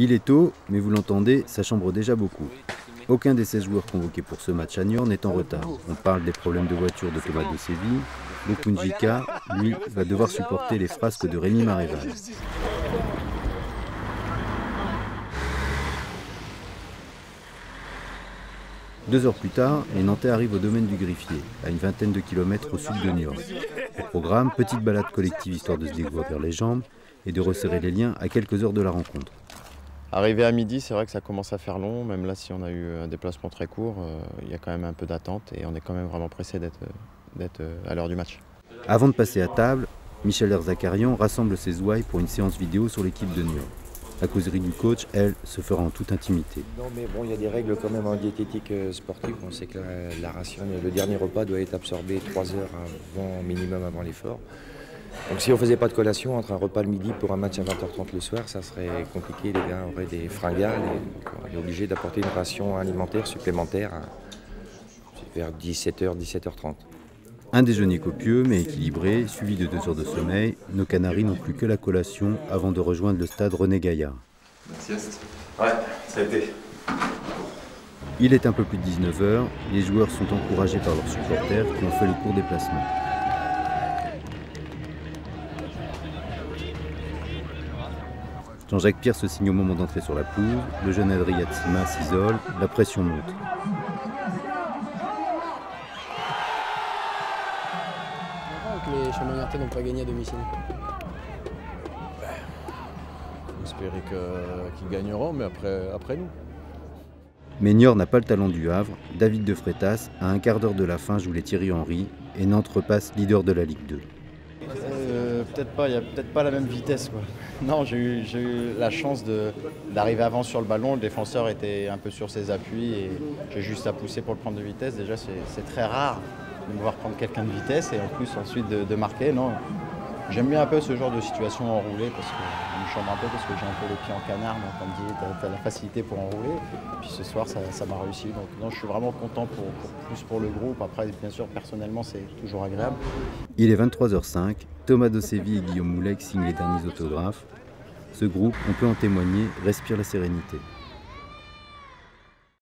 Il est tôt, mais vous l'entendez, ça chambre déjà beaucoup. Aucun des 16 joueurs convoqués pour ce match à Niort n'est en retard. On parle des problèmes de voiture de Thomas Dossevi. Lukunjika, lui, va devoir supporter les frasques de Rémi Maréval. 2 heures plus tard, les Nantais arrivent au domaine du Griffier, à une vingtaine de kilomètres au sud de Niort. Au programme, petite balade collective histoire de se dégourdir les jambes et de resserrer les liens à quelques heures de la rencontre. Arrivé à midi, c'est vrai que ça commence à faire long, même là si on a eu un déplacement très court, il y a quand même un peu d'attente et on est quand même vraiment pressé d'être à l'heure du match. Avant de passer à table, Michel Herzakarian rassemble ses ouailles pour une séance vidéo sur l'équipe de Niort. La causerie du coach, elle, se fera en toute intimité. Non mais bon, il y a des règles quand même en diététique sportive. On sait que la ration, le dernier repas doit être absorbé 3 heures minimum avant l'effort. Donc si on ne faisait pas de collation entre un repas le midi pour un match à 20h30 le soir, ça serait compliqué, les gars auraient des fringales et on est obligé d'apporter une ration alimentaire supplémentaire vers 17h, 17h30. Un déjeuner copieux mais équilibré, suivi de 2 heures de sommeil. Nos Canaris n'ont plus que la collation avant de rejoindre le stade René Gaillard. La sieste ? Ouais, ça a été. Il est un peu plus de 19h, les joueurs sont encouragés par leurs supporters qui ont fait le court déplacement. Jean-Jacques Pierre se signe au moment d'entrer sur la pelouse, le jeune Adrien Tsima s'isole, la pression monte. Les Chamonix-Niortais n'ont pas gagné à domicile. On espérait qu'ils gagneront, mais après nous. Mais Niort n'a pas le talent du Havre. David de Freitas, à un quart d'heure de la fin, joue les Thierry Henry et Nantes repasse leader de la Ligue 2. Peut-être pas, il n'y a peut-être pas la même vitesse, quoi. Non, j'ai eu la chance d'arriver avant sur le ballon, le défenseur était un peu sur ses appuis et j'ai juste à pousser pour le prendre de vitesse. Déjà, c'est très rare de me voir prendre quelqu'un de vitesse et en plus ensuite de marquer. Non, j'aime bien un peu ce genre de situation enroulée parce que je me chambre un peu parce que j'ai un peu les pieds en canard, donc on me dit t'as la facilité pour enrouler. Et puis ce soir ça m'a réussi, donc non, je suis vraiment content plus pour le groupe. Après bien sûr personnellement c'est toujours agréable. Il est 23h05, Thomas Dossevi et Guillaume Moulec signent les derniers autographes. Ce groupe, on peut en témoigner, respire la sérénité.